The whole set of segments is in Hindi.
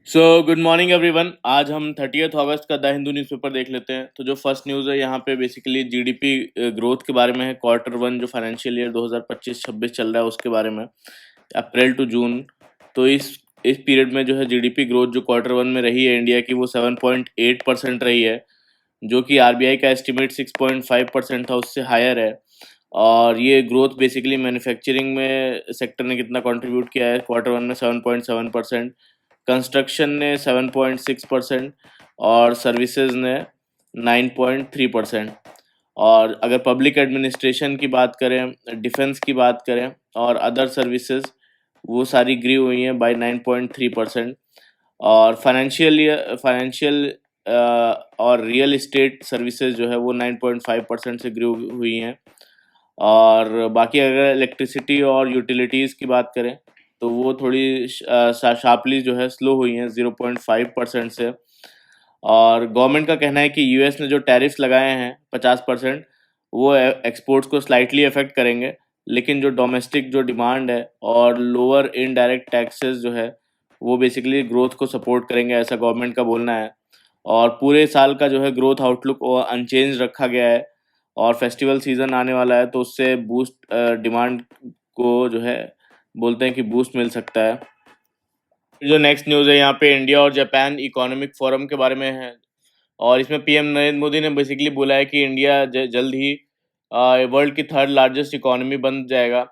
So good morning everyone. आज हम 30 अगस्त का द हिंदू न्यूज़पेपर देख लेते हैं। तो जो फर्स्ट न्यूज़ है यहाँ पे बेसिकली जीडीपी ग्रोथ के बारे में है। क्वार्टर वन जो फाइनेंशियल ईयर 2025-26 चल रहा है उसके बारे में, अप्रैल टू जून। तो इस पीरियड में जो है जीडीपी ग्रोथ जो क्वार्टर वन में रही है इंडिया की, वो 7.8% रही है, जो कि आरबीआई का एस्टिमेट 6.5% था, उससे हायर है। और ये ग्रोथ बेसिकली मैन्युफैक्चरिंग में सेक्टर ने कितना कंट्रीब्यूट किया है क्वार्टर वन में, 7.7%। कंस्ट्रक्शन ने 7.6% और सर्विसेज ने 9.3%। और अगर पब्लिक एडमिनिस्ट्रेशन की बात करें, डिफेंस की बात करें और अदर सर्विसेज, वो सारी ग्री हुई हैं बाय 9.3%। और फाइनेंशियल और रियल एस्टेट सर्विसेज जो है वो 9.5% से ग्रो हुई हैं। और बाकी अगर इलेक्ट्रिसिटी और यूटिलिटीज़ की बात करें तो वो थोड़ी शार्पली जो है स्लो हुई हैं 0.5% से। और गवर्नमेंट का कहना है कि यूएस ने जो टैरिफ्स लगाए हैं 50%, वो एक्सपोर्ट्स को स्लाइटली अफेक्ट करेंगे, लेकिन जो डोमेस्टिक जो डिमांड है और लोअर इनडायरेक्ट टैक्सेस जो है वो बेसिकली ग्रोथ को सपोर्ट करेंगे, ऐसा गवर्नमेंट का बोलना है। और पूरे साल का जो है ग्रोथ आउटलुक अनचेंज रखा गया है। और फेस्टिवल सीज़न आने वाला है तो उससे बूस्ट डिमांड को जो है बोलते हैं कि बूस्ट मिल सकता है। जो नेक्स्ट न्यूज़ है यहाँ पे इंडिया और जापान इकोनॉमिक फोरम के बारे में है। और इसमें पीएम नरेंद्र मोदी ने बेसिकली बोला है कि इंडिया जल्द ही वर्ल्ड की थर्ड लार्जेस्ट इकोनॉमी बन जाएगा,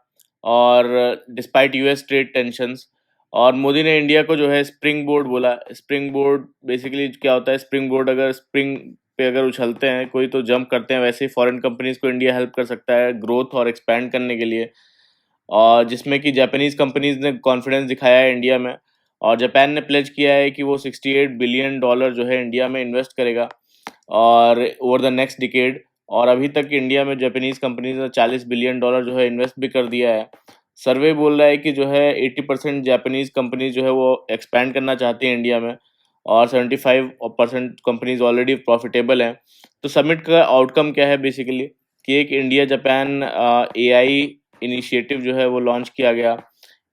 और डिस्पाइट यूएस ट्रेड टेंशंस। और मोदी ने इंडिया को जो है स्प्रिंग बोर्ड बोला। स्प्रिंग बोर्ड बेसिकली क्या होता है? स्प्रिंग बोर्ड, अगर स्प्रिंग पे अगर उछलते हैं कोई तो जंप करते हैं, वैसे ही फॉरेन कंपनीज को इंडिया हेल्प कर सकता है ग्रोथ और एक्सपैंड करने के लिए। और जिसमें कि जापानीज़ कंपनीज ने कॉन्फिडेंस दिखाया है इंडिया में। और जापान ने प्लेज किया है कि वो $68 बिलियन जो है इंडिया में इन्वेस्ट करेगा और ओवर द नेक्स्ट डिकेड। और अभी तक इंडिया में जापानीज़ कंपनीज ने $40 बिलियन जो है इन्वेस्ट भी कर दिया है। सर्वे बोल रहा है कि जो है 80% जापानीज़ कंपनीज जो है वो एक्सपैंड करना चाहती हैं इंडिया में, और 75% कंपनीज ऑलरेडी प्रॉफिटेबल हैं। तो समिट का आउटकम क्या है बेसिकली, कि एक इंडिया जापान एआई इनिशिएटिव जो है वो लॉन्च किया गया।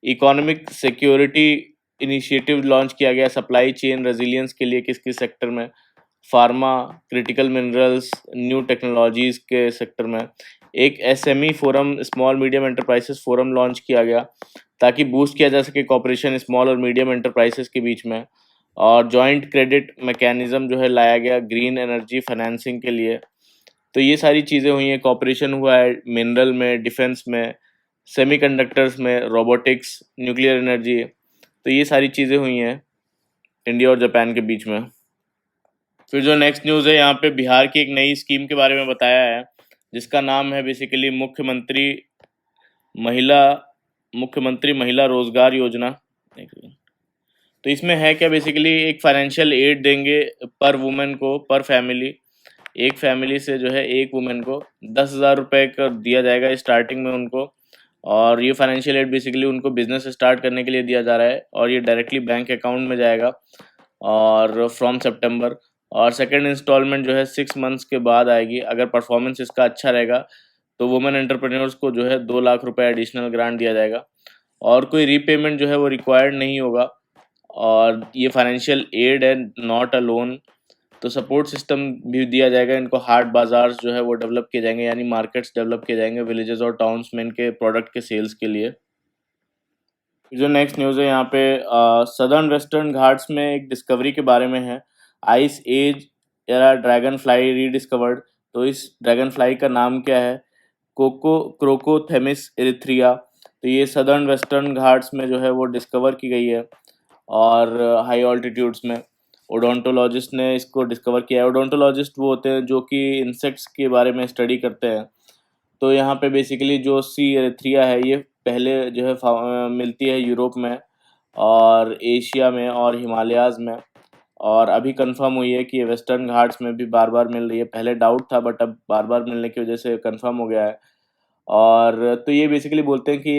इकोनॉमिक सिक्योरिटी इनिशिएटिव लॉन्च किया गया सप्लाई चेन रेजिलियंस के लिए। किस किस सेक्टर में? Pharma, critical minerals, new technologies के सेक्टर में। एक SME forum, small medium enterprises forum launch किया गया, ताकि बूस्ट किया जा सके कॉपरेशन स्मॉल और मीडियम एंटरप्राइजेस के बीच में। और जॉइंट क्रेडिट मैकेनिज्म जो है लाया गया ग्रीन एनर्जी फाइनेंसिंग के लिए। तो ये सारी चीज़ें हुई हैं। कॉपरेशन हुआ है मिनरल में, डिफेंस में, सेमीकंडक्टर्स में, रोबोटिक्स, न्यूक्लियर एनर्जी। तो ये सारी चीज़ें हुई हैं इंडिया और जापान के बीच में। फिर जो नेक्स्ट न्यूज़ है यहाँ पे बिहार की एक नई स्कीम के बारे में बताया है, जिसका नाम है बेसिकली महिला मुख्यमंत्री महिला रोजगार योजना। एक सेकंड। तो इसमें है क्या? बेसिकली एक फाइनेंशियल एड देंगे पर वुमेन को, पर फैमिली। एक फैमिली से जो है एक वुमेन को 10,000 रुपये का दिया जाएगा स्टार्टिंग में उनको। और ये फाइनेंशियल एड बेसिकली उनको बिजनेस स्टार्ट करने के लिए दिया जा रहा है, और ये डायरेक्टली बैंक अकाउंट में जाएगा और फ्रॉम सितंबर। और सेकंड इंस्टॉलमेंट जो है 6 मंथ्स के बाद आएगी। अगर परफॉर्मेंस इसका अच्छा रहेगा तो वुमेन एंटरप्रेन्योर्स को जो है 2 लाख रुपए एडिशनल ग्रांट दिया जाएगा, और कोई रीपेमेंट जो है वो रिक्वायर्ड नहीं होगा। और ये फाइनेंशियल एड है, नॉट अ लोन। तो सपोर्ट सिस्टम भी दिया जाएगा इनको। हाट बाजार जो है वो डेवलप किए जाएंगे, यानी मार्केट्स डेवलप किए जाएंगे विलेजेस और टाउन्स में इनके प्रोडक्ट के सेल्स के लिए। जो नेक्स्ट न्यूज़ है यहाँ पे सदर्न वेस्टर्न घाट्स में एक डिस्कवरी के बारे में है। Ice age era dragonfly rediscovered. तो इस ड्रैगन फ्लाई का नाम क्या है? क्रोकोथेमिस एरिथ्रिया। तो ये सदर्न वेस्टर्न घाट्स में जो है वो डिस्कवर की गई है, और हाई ऑल्टीट्यूड्स में। ओडोंटोलॉजिस्ट ने इसको डिस्कवर किया है। ओडोंटोलॉजिस्ट वो होते हैं जो कि इंसेक्ट्स के बारे में स्टडी करते हैं। तो यहाँ पे बेसिकली जो सी एरिथ्रिया है ये पहले जो है मिलती है यूरोप में और एशिया में और हिमालयाज़ में। और अभी कंफर्म हुई है कि ये वेस्टर्न घाट्स में भी बार बार मिल रही है। पहले डाउट था, बट अब बार बार मिलने की वजह से कंफर्म हो गया है। और तो ये बेसिकली बोलते हैं कि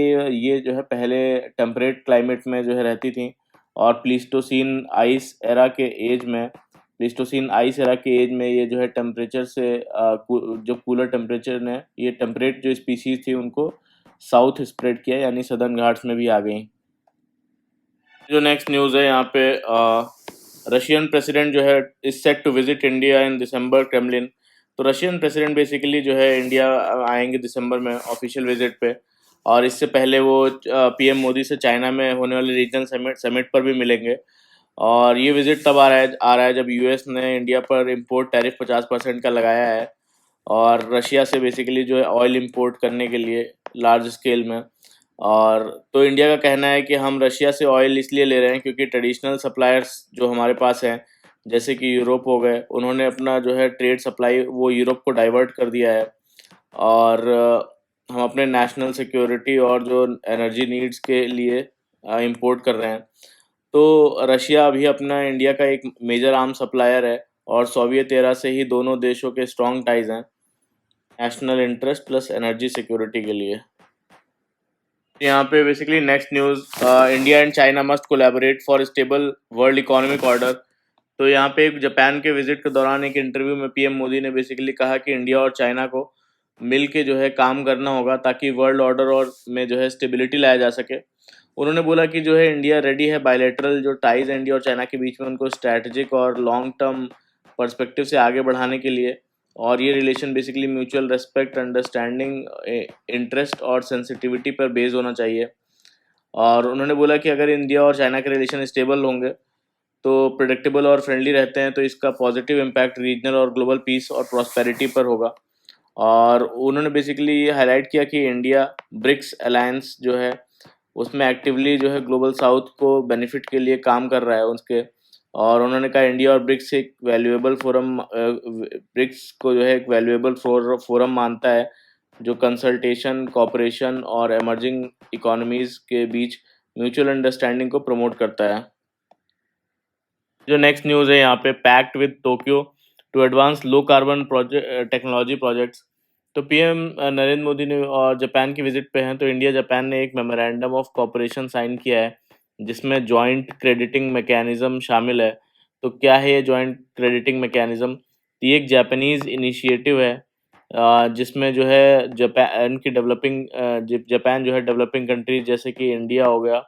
ये जो है पहले टेम्परेट क्लाइमेट में जो है रहती थी, और प्लीस्टोसीन आइस एरा के एज में ये जो है टेम्परेचर से जो कूलर टेम्परेचर ने ये टेम्परेट जो स्पीशीज थी उनको साउथ स्प्रेड किया, यानी सदर्न घाट्स में भी आ गई। जो नेक्स्ट न्यूज़ है यहाँ पे रशियन प्रेसिडेंट जो है is set to visit India in December Kremlin. तो रशियन प्रेसिडेंट बेसिकली जो है इंडिया आएंगे दिसंबर में ऑफिशियल विजिट पे। और इससे पहले वो पीएम मोदी से चाइना में होने वाले रीजनल समिट पर भी मिलेंगे। और ये विजिट तब आ रहा है जब यूएस ने इंडिया पर इम्पोर्ट टैरिफ 50% का लगाया है। और रशिया से बेसिकली जो है ऑयल इंपोर्ट करने के लिए लार्ज स्केल में। और तो इंडिया का कहना है कि हम रशिया से ऑयल इसलिए ले रहे हैं क्योंकि ट्रेडिशनल सप्लायर्स जो हमारे पास हैं जैसे कि यूरोप हो गए, उन्होंने अपना जो है ट्रेड सप्लाई वो यूरोप को डाइवर्ट कर दिया है। और हम अपने नेशनल सिक्योरिटी और जो एनर्जी नीड्स के लिए इंपोर्ट कर रहे हैं। तो रशिया अभी अपना इंडिया का एक मेजर आर्म सप्लायर है और सोवियत एरा से ही दोनों देशों के स्ट्रॉन्ग टाइज हैं national interest plus energy security के लिए। यहाँ पे basically next news, India and China must collaborate for stable world economic order. तो यहाँ पे एक जापान के विजिट के दौरान एक इंटरव्यू में पीएम मोदी ने बेसिकली कहा कि इंडिया और चाइना को मिल के जो है काम करना होगा ताकि वर्ल्ड ऑर्डर और में जो है स्टेबिलिटी लाया जा सके। उन्होंने बोला कि जो है इंडिया रेडी है बायलैटरल जो टाइज इंडिया और चाइना के बीच में उनको स्ट्रैटेजिक और लॉन्ग टर्म पर्सपेक्टिव से आगे बढ़ाने के लिए। और ये relation basically mutual respect, understanding, interest और सेंसिटिविटी पर बेस होना चाहिए। और उन्होंने बोला कि अगर इंडिया और चाइना के रिलेशन स्टेबल होंगे तो प्रिडिक्टेबल और फ्रेंडली रहते हैं तो इसका पॉजिटिव इम्पैक्ट रीजनल और ग्लोबल पीस और प्रॉस्पेरिटी पर होगा। और उन्होंने बेसिकली ये हाईलाइट किया कि इंडिया ब्रिक्स अलायंस जो है उसमें एक्टिवली जो है ग्लोबल साउथ को बेनिफिट के लिए काम कर रहा है उसके। और उन्होंने कहा इंडिया और ब्रिक्स एक वैल्यूएबल फोरम, ब्रिक्स को जो है एक वैल्यूएबल फोरम मानता है जो कंसल्टेशन, कॉपरेशन और एमर्जिंग इकोनॉमीज के बीच म्यूचुअल अंडरस्टैंडिंग को प्रमोट करता है। जो नेक्स्ट न्यूज़ है यहाँ पे, pact with Tokyo to advance low carbon technology projects. तो पीएम नरेंद्र मोदी ने और जापान की विजिट पे हैं तो इंडिया जापान ने एक मेमोरेंडम ऑफ कॉपरेशन साइन किया है जिसमें जॉइंट क्रेडिटिंग मैकेनिज्म शामिल है। तो क्या है ये जॉइंट क्रेडिटिंग मैकेनिज्म? ये एक जापानीज़ इनिशिएटिव है जिसमें जो है जापान की जापान जो है डेवलपिंग कंट्रीज जैसे कि इंडिया हो गया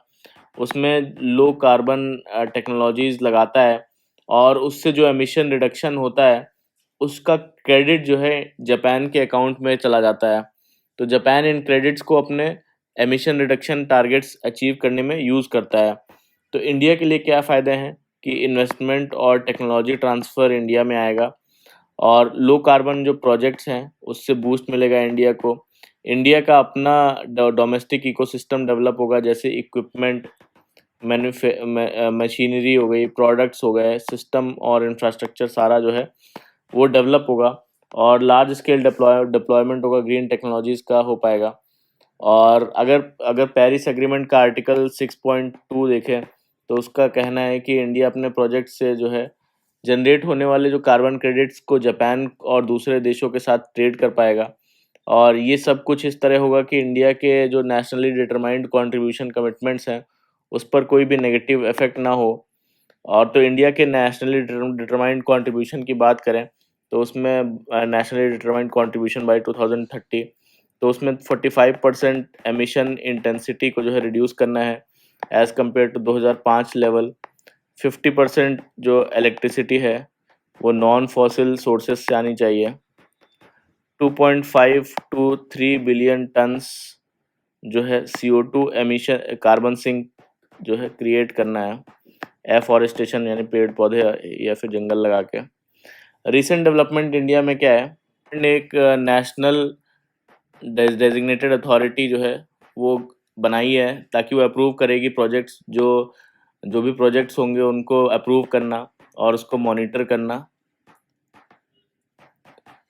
उसमें लो कार्बन टेक्नोलॉजीज़ लगाता है। और उससे जो एमिशन रिडक्शन होता है उसका क्रेडिट जो है जापान के अकाउंट में चला जाता है। तो जापान इन क्रेडिट्स को अपने एमिशन रिडक्शन टारगेट्स अचीव करने में यूज़ करता है। तो इंडिया के लिए क्या फ़ायदे हैं कि इन्वेस्टमेंट और टेक्नोलॉजी ट्रांसफ़र इंडिया में आएगा और लो कार्बन जो प्रोजेक्ट्स हैं उससे बूस्ट मिलेगा इंडिया को। इंडिया का अपना डोमेस्टिक इकोसिस्टम डेवलप होगा जैसे इक्विपमेंट, मशीनरी हो गई, प्रोडक्ट्स हो गए, सिस्टम और इंफ्रास्ट्रक्चर सारा जो है वो डेवलप होगा। और लार्ज स्केल डिप्लॉयमेंट होगा, ग्रीन टेक्नोलॉजीज़ का हो पाएगा। और अगर अगर पेरिस एग्रीमेंट का आर्टिकल 6.2 देखें तो उसका कहना है कि इंडिया अपने प्रोजेक्ट से जो है जनरेट होने वाले जो कार्बन क्रेडिट्स को जापान और दूसरे देशों के साथ ट्रेड कर पाएगा। और ये सब कुछ इस तरह होगा कि इंडिया के जो नेशनली डिटरमाइंड कंट्रीब्यूशन कमिटमेंट्स हैं उस पर कोई भी नेगेटिव इफेक्ट ना हो। और तो इंडिया के नेशनली डिटरमाइंड कंट्रीब्यूशन की बात करें तो उसमें नेशनली डिटरमाइंड कंट्रीब्यूशन बाय 2030 तो उसमें 45% एमिशन इंटेंसिटी को जो है रिड्यूस करना है एज़ कम्पेयर टू 2005 लेवल। 50% जो इलेक्ट्रिसिटी है वो नॉन फॉसिल सोर्सेज से आनी चाहिए। 2.5 टू 3 बिलियन टन्स जो है CO2 एमिशन कार्बन सिंक जो है क्रिएट करना है, एफॉरेस्टेशन यानी पेड़ पौधे या फिर जंगल लगा के। रिसेंट डेवलपमेंट इंडिया में क्या है, एक नेशनल डेजिग्नेटेड अथॉरिटी जो है वो बनाई है ताकि वो अप्रूव करेगी प्रोजेक्ट्स, जो भी प्रोजेक्ट्स होंगे उनको अप्रूव करना और उसको मॉनिटर करना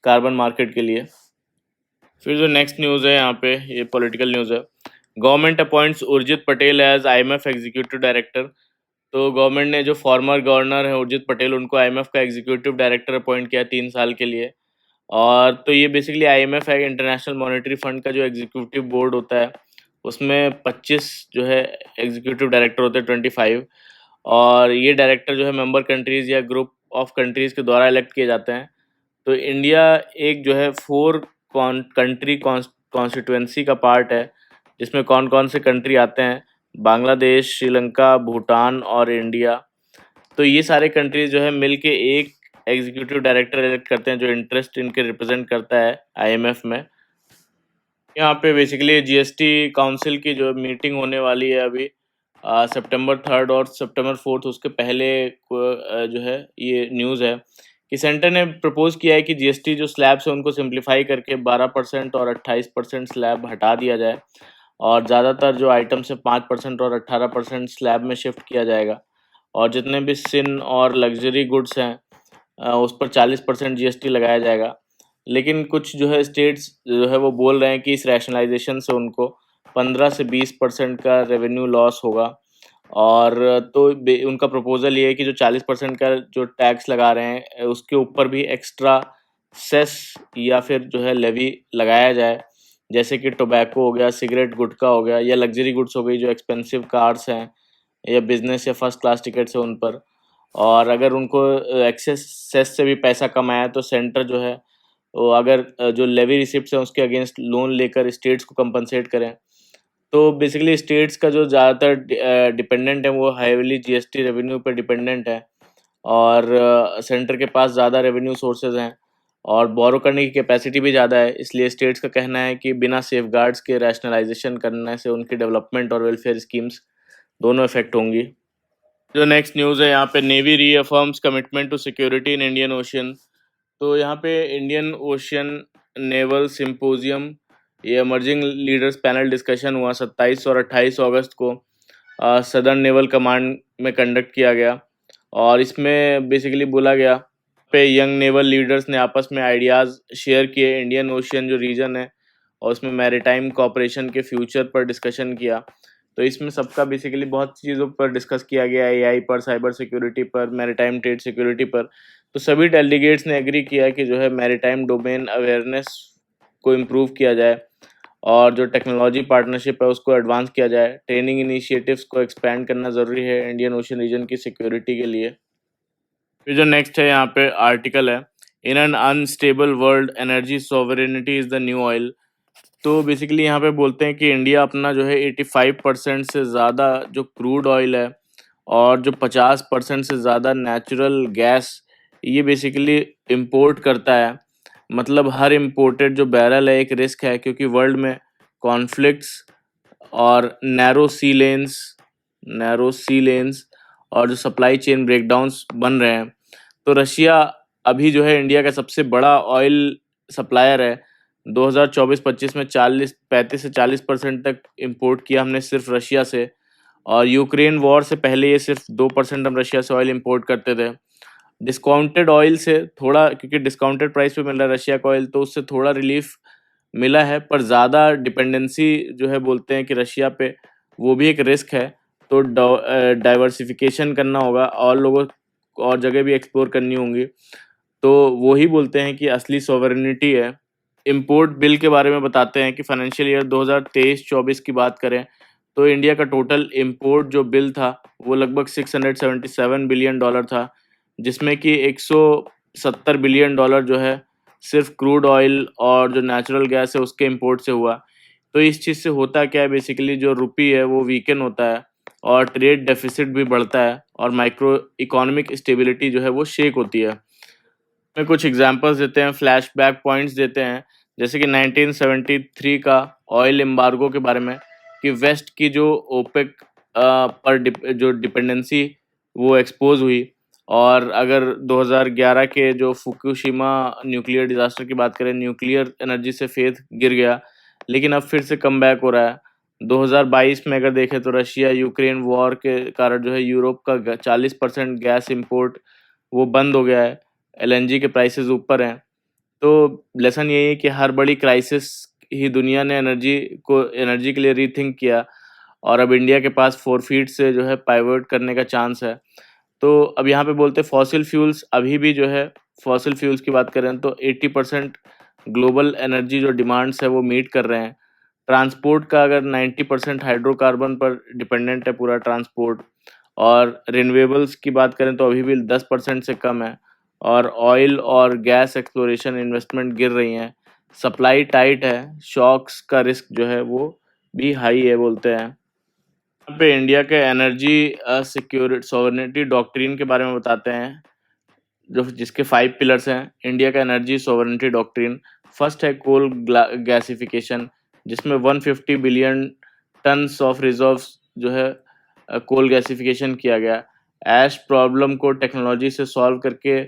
कार्बन मार्केट के लिए। फिर जो नेक्स्ट न्यूज़ है यहाँ पे ये पॉलिटिकल न्यूज़ है। Government appoints Urjit Patel as IMF executive director. तो गवर्नमेंट ने जो फॉर्मर गवर्नर है उर्जित पटेल उनको IMF का एग्जीक्यूटिव डायरेक्टर अपॉइंट किया 3 साल के लिए। और तो ये बेसिकली IMF है, इंटरनेशनल मॉनेटरी फंड का जो एग्जीक्यूटिव बोर्ड होता है उसमें 25 जो है एग्जीक्यूटिव डायरेक्टर होते हैं, 25। और ये डायरेक्टर जो है मेंबर कंट्रीज़ या ग्रुप ऑफ कंट्रीज़ के द्वारा इलेक्ट किए जाते हैं। तो इंडिया एक जो है 4 कंट्री कॉन्स्टिट्यूएंसी का पार्ट है जिसमें कौन कौन से कंट्री आते हैं, बांग्लादेश, श्रीलंका, भूटान और इंडिया। तो ये सारे कंट्रीज़ जो है मिल के एक एग्ज़ीक्यूटिव डायरेक्टर इलेक्ट करते हैं जो इंटरेस्ट इनके रिप्रेज़ेंट करता है आईएमएफ में। यहाँ पे बेसिकली जीएसटी काउंसिल की जो मीटिंग होने वाली है अभी सितंबर 3 और सितंबर 4 उसके पहले जो है ये न्यूज़ है कि सेंटर ने प्रपोज किया है कि जीएसटी जो स्लैब्स है उनको सिंप्लीफाई करके 12% और 28% स्लैब हटा दिया जाए और ज़्यादातर जो आइटम्स है 5% और 18% स्लैब में शिफ्ट किया जाएगा और जितने भी सिन और लग्जरी गुड्स हैं उस पर 40% जीएसटी लगाया जाएगा। लेकिन कुछ जो है स्टेट्स जो है वो बोल रहे हैं कि इस रैशनलाइजेशन से उनको 15 से 20% का रेवेन्यू लॉस होगा और तो उनका प्रपोजल ये है कि जो 40% का जो टैक्स लगा रहे हैं उसके ऊपर भी एक्स्ट्रा सेस या फिर जो है लेवी लगाया जाए, जैसे कि टोबैको हो गया, सिगरेट गुटखा हो गया या लग्जरी गुड्स हो गई जो एक्सपेंसिव कार्स हैं या बिजनेस या फर्स्ट क्लास टिकट्स है उन पर। और अगर उनको एक्सेस सेस से भी पैसा कम आया तो सेंटर जो है वो अगर जो लेवी रिसिप्ट्स हैं उसके अगेंस्ट लोन लेकर स्टेट्स को कंपनसेट करें। तो बेसिकली स्टेट्स का जो ज़्यादातर डिपेंडेंट है वो हैवीली जीएसटी रेवेन्यू पे डिपेंडेंट है और सेंटर के पास ज़्यादा रेवेन्यू सोर्सेज हैं और बोरो करने की कैपेसिटी भी ज़्यादा है, इसलिए स्टेट्स का कहना है कि बिना सेफगार्ड्स के रैशनलाइजेशन करने से उनकी डेवलपमेंट और वेलफेयर स्कीम्स दोनों इफेक्ट होंगी। जो नेक्स्ट न्यूज़ है यहाँ पे navy reaffirms commitment to security in Indian Ocean. तो यहाँ पे इंडियन ओशियन नेवल सिंपोजियम ये इमर्जिंग लीडर्स पैनल डिस्कशन हुआ 27 और 28 अगस्त को सदर्न नेवल कमांड में कंडक्ट किया गया और इसमें बेसिकली बोला गया पे यंग नेवल लीडर्स ने आपस में आइडियाज़ शेयर किए इंडियन ओशियन जो रीजन है और उसमें मैरीटाइम कोऑपरेशन के फ्यूचर पर डिस्कशन किया। तो इसमें सबका बेसिकली बहुत चीज़ों पर डिस्कस किया गया, एआई पर, साइबर सिक्योरिटी पर, मैरीटाइम ट्रेड सिक्योरिटी पर। तो सभी डेलीगेट्स ने एग्री किया कि जो है मैरीटाइम डोमेन अवेयरनेस को इम्प्रूव किया जाए और जो टेक्नोलॉजी पार्टनरशिप है उसको एडवांस किया जाए। ट्रेनिंग इनिशिएटिव्स को एक्सपैंड करना ज़रूरी है इंडियन ओशन रीजन की सिक्योरिटी के लिए। फिर जो नेक्स्ट है यहाँ पे आर्टिकल है in an unstable world energy sovereignty is the new oil. तो बेसिकली यहाँ पे बोलते हैं कि इंडिया अपना जो है 85% से ज़्यादा जो क्रूड ऑयल है और जो 50% से ज़्यादा नेचुरल गैस ये बेसिकली इंपोर्ट करता है। मतलब हर इम्पोर्टेड जो बैरल है एक रिस्क है क्योंकि वर्ल्ड में कॉन्फ्लिक्ट्स और नैरो सी लेन्स और जो सप्लाई चेन ब्रेकडाउन्स बन रहे हैं। तो रशिया अभी जो है इंडिया का सबसे बड़ा ऑयल सप्लायर है। 2024-25 में 35 से 40% तक इंपोर्ट किया हमने सिर्फ रशिया से और यूक्रेन वॉर से पहले ये सिर्फ 2% हम रशिया से ऑयल इंपोर्ट करते थे। डिस्काउंटेड ऑयल से थोड़ा क्योंकि डिस्काउंटेड प्राइस पे मिल रहा है रशिया का ऑयल तो उससे थोड़ा रिलीफ मिला है पर ज़्यादा डिपेंडेंसी जो है बोलते हैं कि रशिया पे वो भी एक रिस्क है। तो डाइवर्सिफिकेशन करना होगा और लोगों और जगह भी एक्सप्लोर करनी होंगी। तो वो ही बोलते हैं कि असली सॉवरेनिटी है। इम्पोर्ट बिल के बारे में बताते हैं कि फाइनेंशियल ईयर 2023-24 की बात करें तो इंडिया का टोटल इम्पोर्ट जो बिल था वो लगभग $677 बिलियन था, जिसमें कि $170 बिलियन जो है सिर्फ क्रूड ऑयल और जो नेचुरल गैस है उसके इम्पोर्ट से हुआ। तो इस चीज़ से होता क्या है बेसिकली जो रुपी है वो वीकन होता है और ट्रेड डेफिसिट भी बढ़ता है और माइक्रो इकोनॉमिक स्टेबिलिटी जो है वो शेक होती है। में कुछ एग्जांपल्स देते हैं, फ्लैशबैक पॉइंट्स देते हैं, जैसे कि 1973 का ऑयल एम्बार्गो के बारे में कि वेस्ट की जो ओपेक पर जो डिपेंडेंसी वो एक्सपोज हुई और अगर 2011 के जो फुकुशिमा न्यूक्लियर डिजास्टर की बात करें, न्यूक्लियर एनर्जी से फेथ गिर गया लेकिन अब फिर से कम बैक हो रहा है। 2022 में अगर देखें तो रशिया यूक्रेन वॉर के कारण जो है यूरोप का 40% गैस इंपोर्ट वो बंद हो गया है, एलएनजी के प्राइसेस ऊपर हैं। तो लेसन यही है कि हर बड़ी क्राइसिस ही दुनिया ने एनर्जी के लिए रीथिंक किया और अब इंडिया के पास फोरफीट से जो है पाइवोट करने का चांस है। तो अब यहाँ पे बोलते हैं फॉसिल फ्यूल्स अभी भी जो है फॉसिल फ्यूल्स की बात करें तो 80% ग्लोबल एनर्जी जो डिमांड्स है वो मीट कर रहे हैं। ट्रांसपोर्ट का अगर 90% हाइड्रोकार्बन पर डिपेंडेंट है पूरा ट्रांसपोर्ट और रिन्यूएबल्स की बात करें तो अभी भी 10% से कम है और ऑयल और गैस एक्सप्लोरेशन इन्वेस्टमेंट गिर रही हैं। सप्लाई टाइट है, शॉक्स का रिस्क जो है वो भी हाई है बोलते हैं। यहाँ पे इंडिया के एनर्जी सिक्योरिटी सॉवरेनिटी डॉक्ट्रिन के बारे में बताते हैं, जो जिसके 5 पिलर्स हैं। इंडिया का एनर्जी सॉवरेनिटी डॉक्ट्रिन, फर्स्ट है कोल गैसिफिकेशन, जिसमें 150 बिलियन टन्स ऑफ रिजर्व्स जो है कोल गैसिफिकेशन किया गया। ऐश प्रॉब्लम को टेक्नोलॉजी से सॉल्व करके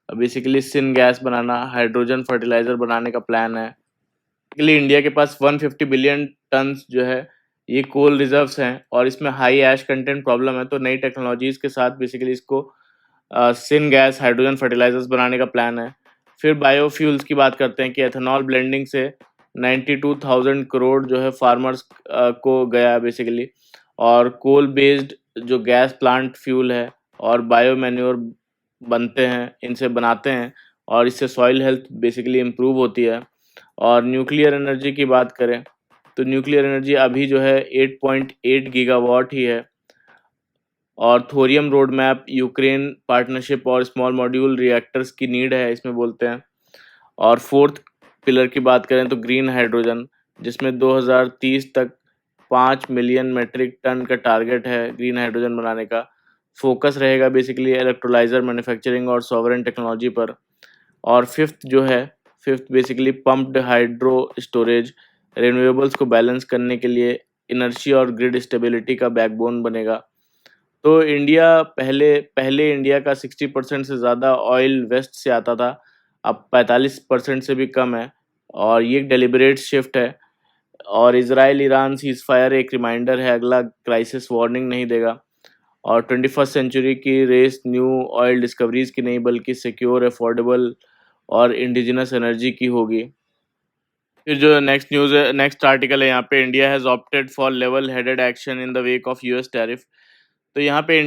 बेसिकली सिन गैस बनाना, हाइड्रोजन फर्टिलाइजर बनाने का प्लान है। बेसिकली इंडिया के पास 150 बिलियन टन्स जो है ये कोल रिजर्व्स हैं, और इसमें हाई ऐश कंटेंट प्रॉब्लम है, तो नई टेक्नोलॉजीज के साथ बेसिकली इसको सिन गैस, हाइड्रोजन फर्टिलाइजर्स बनाने का प्लान है। फिर बायोफ्यूल्स की बात करते हैं कि एथेनॉल ब्लेंडिंग से 92,000 करोड़ जो है फार्मर्स को गया बेसिकली, और कोल बेस्ड जो गैस प्लांट फ्यूल है और बायो मैन्योर बनते हैं, इनसे बनाते हैं, और इससे सॉइल हेल्थ बेसिकली इम्प्रूव होती है। और न्यूक्लियर एनर्जी की बात करें तो न्यूक्लियर एनर्जी अभी जो है 8.8 गीगावाट ही है, और thorium road map Ukraine partnership और स्मॉल मॉड्यूल रिएक्टर्स की नीड है इसमें बोलते हैं। और फोर्थ पिलर की बात करें तो ग्रीन हाइड्रोजन, जिसमें 2030 तक 5 मिलियन मेट्रिक टन का टारगेट है ग्रीन हाइड्रोजन बनाने का। फोकस रहेगा बेसिकली इलेक्ट्रोलाइजर मैन्युफैक्चरिंग और सॉवरेन टेक्नोलॉजी पर। और fifth basically pumped hydro storage, renewables को बैलेंस करने के लिए इनर्जी और ग्रिड स्टेबिलिटी का बैकबोन बनेगा। तो इंडिया पहले पहले इंडिया का 60% से ज़्यादा ऑयल वेस्ट से आता था, अब 45% से भी कम है, और ये एक डेलिबरेट शिफ्ट है। और इजराइल ईरान सीज फायर एक रिमाइंडर है, अगला क्राइसिस वार्निंग नहीं देगा। और 21st सेंचुरी की रेस न्यू ऑयल डिस्कवरीज की नहीं, बल्कि सिक्योर, अफोर्डेबल और इंडिजिनस एनर्जी की होगी। फिर जो नेक्स्ट न्यूज़ है, नेक्स्ट आर्टिकल है यहाँ पे, India has opted for level headed action in the wake of US tariff. तो यहाँ पे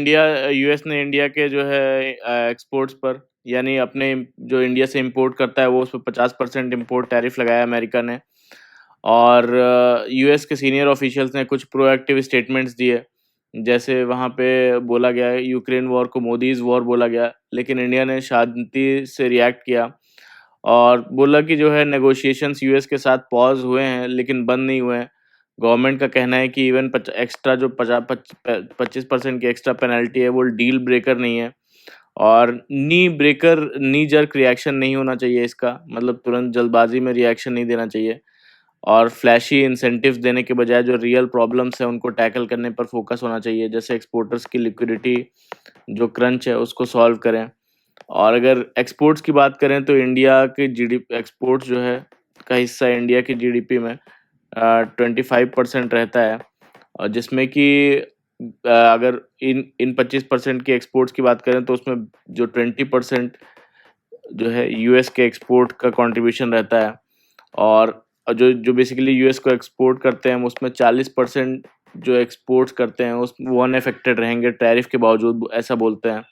यूएस ने इंडिया के जो है एक्सपोर्ट्स पर, यानी अपने जो इंडिया से इंपोर्ट करता है वो उस पर 50% इम्पोर्ट टैरिफ लगाया अमेरिका ने। और यूएस के सीनियर ऑफिशियल्स ने कुछ प्रोएक्टिव स्टेटमेंट्स दिए, जैसे वहाँ पे बोला गया है यूक्रेन वॉर को मोदीज वॉर बोला गया, लेकिन इंडिया ने शांति से रिएक्ट किया और बोला कि जो है नेगोशिएशंस यूएस के साथ पॉज हुए हैं लेकिन बंद नहीं हुए हैं। गवर्नमेंट का कहना है कि इवन एक्स्ट्रा जो 25% की एक्स्ट्रा पेनल्टी है वो डील ब्रेकर नहीं है, और नी जर्क रिएक्शन नहीं होना चाहिए इसका, मतलब तुरंत जल्दबाजी में रिएक्शन नहीं देना चाहिए, और फ्लैशी इंसेंटिव्स देने के बजाय जो रियल प्रॉब्लम्स हैं उनको टैकल करने पर फोकस होना चाहिए, जैसे एक्सपोर्टर्स की लिक्विडिटी जो क्रंच है उसको सॉल्व करें। और अगर एक्सपोर्ट्स की बात करें तो इंडिया के जीडीपी एक्सपोर्ट्स जो है का हिस्सा इंडिया की जीडीपी में 25% रहता है, और जिसमें कि अगर इन 25% की एक्सपोर्ट्स की बात करें तो उसमें जो 20% जो है यूएस के एक्सपोर्ट का कंट्रीब्यूशन रहता है, और जो जो बेसिकली यूएस को एक्सपोर्ट करते हैं उसमें 40% जो एक्सपोर्ट्स करते हैं उस वो अनअफेक्टेड रहेंगे टैरिफ के बावजूद, ऐसा बोलते हैं।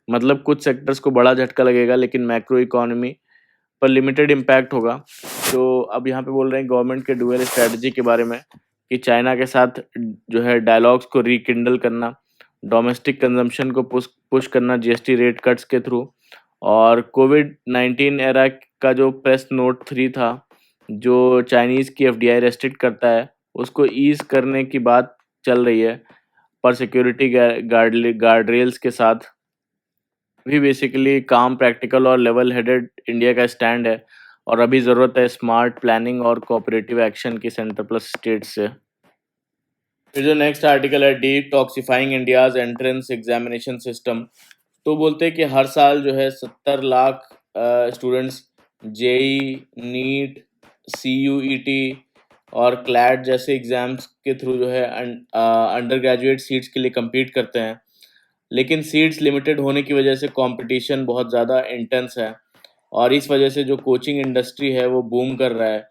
मतलब कुछ सेक्टर्स को बड़ा झटका लगेगा लेकिन मैक्रो इकोनॉमी पर लिमिटेड इम्पैक्ट होगा। तो अब यहाँ पे बोल रहे हैं गवर्नमेंट के डुअल स्ट्रेटजी के बारे में, कि चाइना के साथ जो है डायलॉग्स को रिकिंडल करना, डोमेस्टिक कंजम्पशन को पुश पुश करना जीएसटी रेट कट्स के थ्रू, और कोविड-19 एरा का जो प्रेस नोट 3 था जो चाइनीज़ की एफडीआई रेस्ट्रिक्ट करता है उसको ईज़ करने की बात चल रही है, पर सिक्योरिटी गार्ड रेल्स के साथ। भी बेसिकली काम, प्रैक्टिकल और लेवल हेडेड इंडिया का स्टैंड है, और अभी ज़रूरत है स्मार्ट प्लानिंग और कोऑपरेटिव एक्शन की सेंटर प्लस स्टेट से। फिर जो नेक्स्ट आर्टिकल है, detoxifying India's entrance examination system. तो बोलते हैं कि हर साल जो है 70 lakh students JEE, NEET, CUET और क्लैट जैसे एग्ज़ाम्स के थ्रू जो है अंडर ग्रेजुएट सीट्स के लिए compete करते हैं, लेकिन सीट्स लिमिटेड होने की वजह से कंपटीशन बहुत ज़्यादा इंटेंस है, और इस वजह से जो कोचिंग इंडस्ट्री है वो बूम कर रहा है।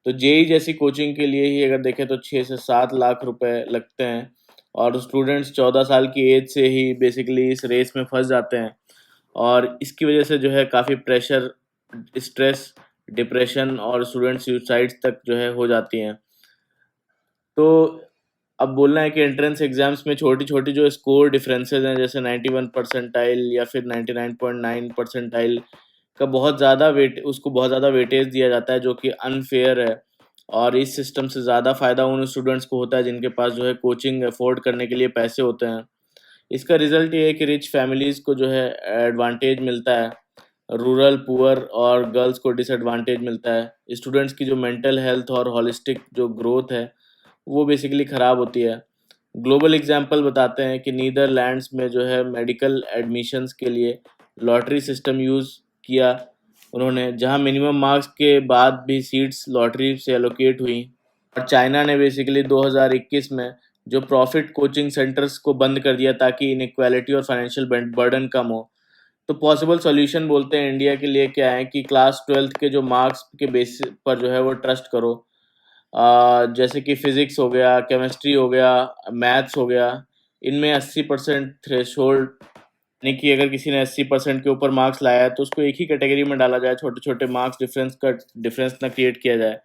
तो जेई जैसी कोचिंग के लिए ही अगर देखें तो 6 से 7 लाख रुपए लगते हैं, और स्टूडेंट्स 14 साल की एज से ही बेसिकली इस रेस में फंस जाते हैं, और इसकी वजह से जो है काफ़ी प्रेशर, स्ट्रेस, डिप्रेशन और स्टूडेंट सुसाइड्स तक जो है हो जाती हैं। तो अब बोलना है कि एंट्रेंस एग्जाम्स में छोटी-छोटी जो स्कोर डिफरेंसेस हैं, जैसे 91 परसेंटाइल या फिर 99.9 परसेंटाइल का बहुत ज़्यादा वेटेज दिया जाता है, जो कि अनफेयर है। और इस सिस्टम से ज़्यादा फ़ायदा उन स्टूडेंट्स को होता है जिनके पास जो है कोचिंग अफोर्ड करने के लिए पैसे होते हैं। इसका रिजल्ट ये है कि रिच फैमिलीज़ को जो है एडवांटेज मिलता है, रूरल पुअर और गर्ल्स को डिसएडवांटेज मिलता है। स्टूडेंट्स की जो मेंटल हेल्थ और होलिस्टिक जो ग्रोथ है वो बेसिकली ख़राब होती है। ग्लोबल एग्जाम्पल बताते हैं कि नीदरलैंड्स में जो है मेडिकल एडमिशन्स के लिए लॉटरी सिस्टम यूज़ किया उन्होंने, जहां मिनिमम मार्क्स के बाद भी सीट्स लॉटरी से एलोकेट हुई। और चाइना ने बेसिकली 2021 में जो प्रॉफिट कोचिंग सेंटर्स को बंद कर दिया ताकि इनइक्वालिटी और फाइनेंशियल बर्डन कम हो। तो पॉसिबल सॉल्यूशन बोलते हैं इंडिया के लिए क्या है कि क्लास 12th के जो मार्क्स के बेसिस पर जो है वो ट्रस्ट करो। जैसे कि फिजिक्स हो गया, केमिस्ट्री हो गया, मैथ्स हो गया, इनमें 80% थ्रेशोल्ड, यानी कि अगर किसी ने 80% के ऊपर मार्क्स लाया है तो उसको एक ही कैटेगरी में डाला जाए, छोटे छोटे मार्क्स डिफरेंस ना क्रिएट किया जाए।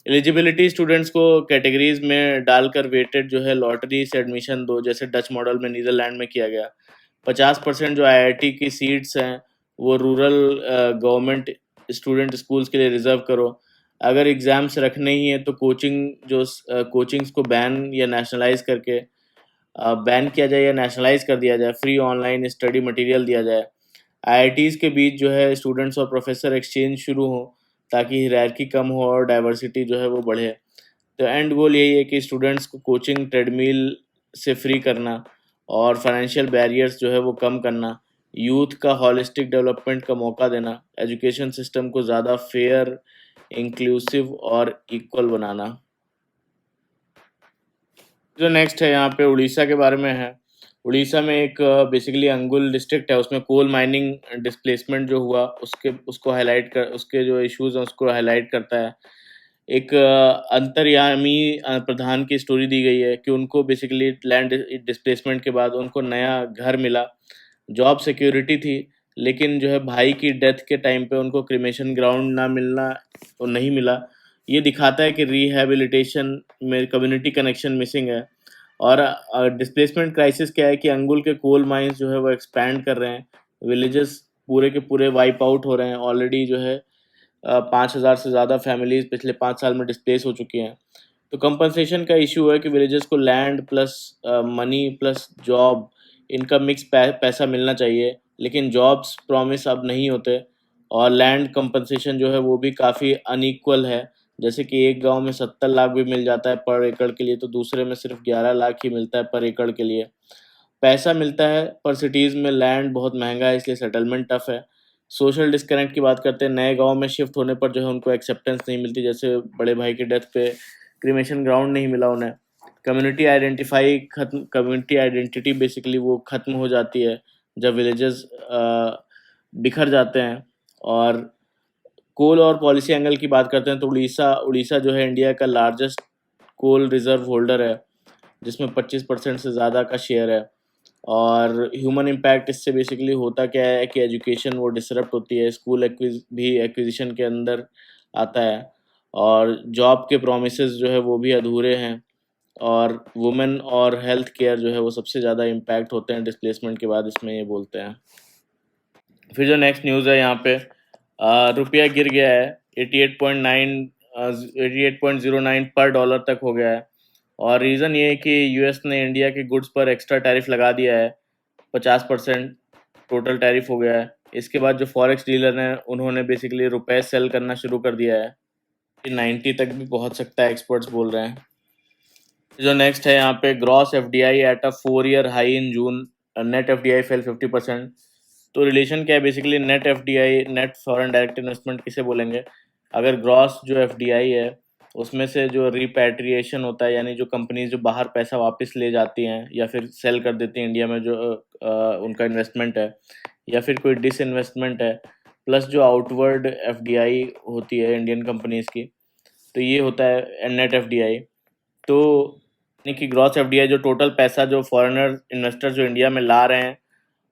एलिजिबिलिटी स्टूडेंट्स को कैटेगरीज में डालकर वेटेड जो है लॉटरी से एडमिशन दो, जैसे डच मॉडल में नीदरलैंड में किया गया। 50% जो आईआईटी की सीट्स हैं वो रूरल गवर्नमेंट स्टूडेंट स्कूल्स के लिए रिजर्व करो। अगर एग्ज़ाम्स रखने ही हैं तो कोचिंग्स को बैन किया जाए या नेशनलाइज कर दिया जाए। फ्री ऑनलाइन स्टडी मटेरियल दिया जाए। आईआईटीज़ के बीच जो है स्टूडेंट्स और प्रोफेसर एक्सचेंज शुरू हो ताकि हायरार्की कम हो और डाइवर्सिटी जो है वो बढ़े। तो एंड गोल यही है कि स्टूडेंट्स को कोचिंग ट्रेडमिल से फ्री करना और फाइनेंशियल बैरियर्स जो है वो कम करना, यूथ का हॉलिस्टिक डेवलपमेंट का मौका देना, एजुकेशन सिस्टम को ज़्यादा फेयर, इंक्लूसिव और इक्वल बनाना। जो नेक्स्ट है यहाँ पे उड़ीसा के बारे में है। उड़ीसा में एक बेसिकली अंगुल डिस्ट्रिक्ट है, उसमें कोल माइनिंग डिस्प्लेसमेंट जो हुआ उसके जो इश्यूज हैं उसको हाईलाइट करता है। एक अंतर्यामी प्रधान की स्टोरी दी गई है कि उनको बेसिकली लैंड डिस्प्लेसमेंट के बाद उनको नया घर मिला, जॉब सिक्योरिटी थी, लेकिन जो है भाई की डेथ के टाइम पे उनको क्रिमेशन ग्राउंड ना मिलना और नहीं मिला। ये दिखाता है कि रिहैबिलिटेशन में कम्युनिटी कनेक्शन मिसिंग है। और डिस्प्लेसमेंट क्राइसिस क्या है कि अंगुल के कोल माइंस जो है वो एक्सपैंड कर रहे हैं, विलेजेस पूरे के पूरे वाइप आउट हो रहे हैं। ऑलरेडी जो है 5,000 से ज़्यादा फैमिलीज पिछले 5 साल में डिस्प्लेस हो चुकी हैं। तो कंपनसेशन का इशू है कि विलेजेस को land plus money plus job, इनका मिक्स पैसा मिलना चाहिए, लेकिन जॉब्स प्रॉमिस अब नहीं होते। और लैंड कंपनसेशन जो है वो भी काफ़ी अनइक्वल है। जैसे कि एक गांव में 70 लाख भी मिल जाता है पर एकड़ के लिए, तो दूसरे में सिर्फ 11 लाख ही मिलता है पर एकड़ के लिए। पैसा मिलता है पर सिटीज़ में लैंड बहुत महंगा है, इसलिए सेटलमेंट टफ है। सोशल डिस्कनेक्ट की बात करते हैं, नए गांव में शिफ्ट होने पर जो है उनको एक्सेप्टेंस नहीं मिलती, जैसे बड़े भाई की डेथ पे क्रिमेशन ग्राउंड नहीं मिला उन्हें। कम्युनिटी आइडेंटिटी बेसिकली वो ख़त्म हो जाती है जब विलेजेस बिखर जाते हैं। और कोल और पॉलिसी एंगल की बात करते हैं तो उड़ीसा उड़ीसा जो है इंडिया का लार्जेस्ट कोल रिजर्व होल्डर है, जिसमें 25% से ज़्यादा का शेयर है। और ह्यूमन इम्पैक्ट इससे बेसिकली होता क्या है कि एजुकेशन वो डिसरप्ट होती है, स्कूल भी एक्विजिशन के अंदर आता है, और जॉब के प्रोमिसेस जो है वो भी अधूरे हैं। और वुमेन और हेल्थ केयर जो है वो सबसे ज़्यादा इम्पैक्ट होते हैं डिस्प्लेसमेंट के बाद, इसमें ये बोलते हैं। फिर जो नेक्स्ट न्यूज़ है यहाँ पे, रुपया गिर गया है 88.09 पर डॉलर तक हो गया है। और रीज़न ये है कि यूएस ने इंडिया के गुड्स पर एक्स्ट्रा टैरिफ लगा दिया है, 50% टोटल टैरिफ हो गया है। इसके बाद जो फॉरेक्स डीलर हैं उन्होंने बेसिकली रुपए सेल करना शुरू कर दिया है। ये 90 तक भी पहुंच सकता है, एक्सपर्ट्स बोल रहे हैं। जो नेक्स्ट है यहाँ पे, gross FDI at a 4 year high in June, net FDI fail 50%। तो रिलेशन क्या है basically, net FDI, net foreign direct investment किसे बोलेंगे? अगर ग्रॉस जो एफडीआई है उसमें से जो रिपैट्रिएशन होता है, यानी जो कंपनीज जो बाहर पैसा वापस ले जाती हैं या फिर सेल कर देती हैं इंडिया में, जो उनका इन्वेस्टमेंट है या फिर कोई डिसइन्वेस्टमेंट है, प्लस जो आउटवर्ड एफडीआई होती है इंडियन कंपनीज की, तो ये होता है नेट एफडीआई। तो यानी कि ग्रॉस एफडीआई जो टोटल पैसा जो फॉरेनर इन्वेस्टर जो इंडिया में ला रहे हैं,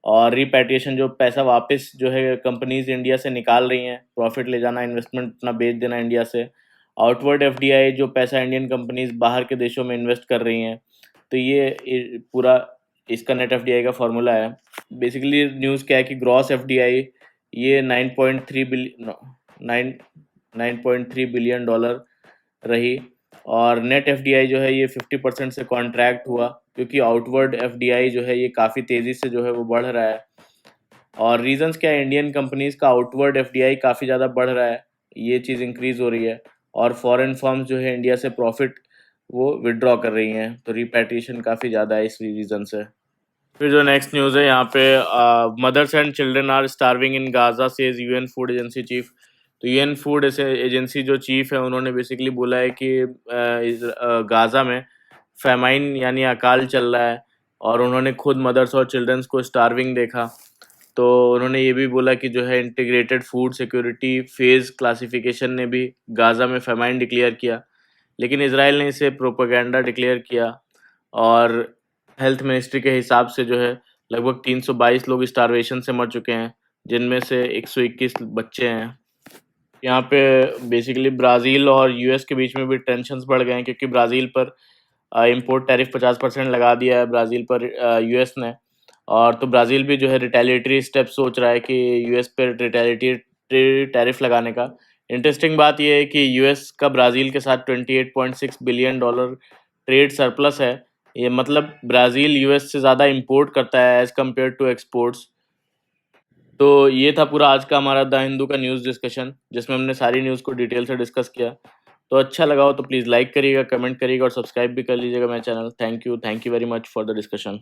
और रिपैट्रिएशन जो पैसा वापस जो है कंपनीज इंडिया से निकाल रही हैं, प्रॉफिट ले जाना, इन्वेस्टमेंट अपना बेच देना इंडिया से। आउटवर्ड एफडीआई जो पैसा इंडियन कंपनीज बाहर के देशों में इन्वेस्ट कर रही हैं। तो ये पूरा इसका नेट एफडीआई का फॉर्मूला है। बेसिकली न्यूज़ क्या है कि ग्रॉस एफडीआई ये 9.3 बिलियन $9.3 बिलियन रही। और नेट एफडीआई जो है ये 50% से कॉन्ट्रैक्ट हुआ, क्योंकि आउटवर्ड एफडीआई जो है ये काफ़ी तेज़ी से जो है वो बढ़ रहा है। और रीजंस क्या है, इंडियन कंपनीज का आउटवर्ड एफडीआई काफ़ी ज़्यादा बढ़ रहा है, ये चीज़ इंक्रीज हो रही है। और फॉरेन फर्म्स जो है इंडिया से प्रॉफिट वो विड्रॉ कर रही हैं, तो रिपैट्रिएशन काफ़ी ज़्यादा है इस रीज़न से। फिर जो नेक्स्ट न्यूज़ है यहाँ पे, mothers and children are starving in Gaza says UN food agency chief. तो यूएन फूड एजेंसी जो चीफ है उन्होंने बेसिकली बोला है कि गाजा में फेमाइन यानी अकाल चल रहा है, और उन्होंने खुद मदर्स और चिल्ड्रंस को स्टार्विंग देखा। तो उन्होंने ये भी बोला कि जो है integrated food security phase classification ने भी गाज़ा में फेमाइन डिक्लेयर किया, लेकिन इज़राइल ने इसे प्रोपेगेंडा डिक्लेयर किया। और हेल्थ मिनिस्ट्री के हिसाब से जो है लगभग 322 लोग स्टारवेशन से मर चुके हैं, जिनमें से 121 बच्चे हैं। यहाँ पे बेसिकली ब्राज़ील और यूएस के बीच में भी टेंशन्स बढ़ गए हैं, क्योंकि ब्राज़ील पर इम्पोर्ट टैरिफ 50% लगा दिया है ब्राज़ील पर यूएस ने। और तो ब्राज़ील भी जो है रिटेलिएटरी स्टेप सोच रहा है कि यूएस पर रिटेलिएटरी टैरिफ लगाने का। इंटरेस्टिंग बात यह है कि यूएस का ब्राज़ील के साथ $28.6 बिलियन ट्रेड सरप्लस है। ये मतलब ब्राज़ील यूएस से ज़्यादा इंपोर्ट करता है एज़ कम्पेयर टू एक्सपोर्ट्स। तो ये था पूरा आज का हमारा द हिंदू का न्यूज़ डिस्कशन, जिसमें हमने सारी न्यूज़ को डिटेल से डिस्कस किया। तो अच्छा लगा हो तो प्लीज़ लाइक करिएगा, कमेंट करिएगा और सब्सक्राइब भी कर लीजिएगा मेरे channel. Thank you very much for the discussion.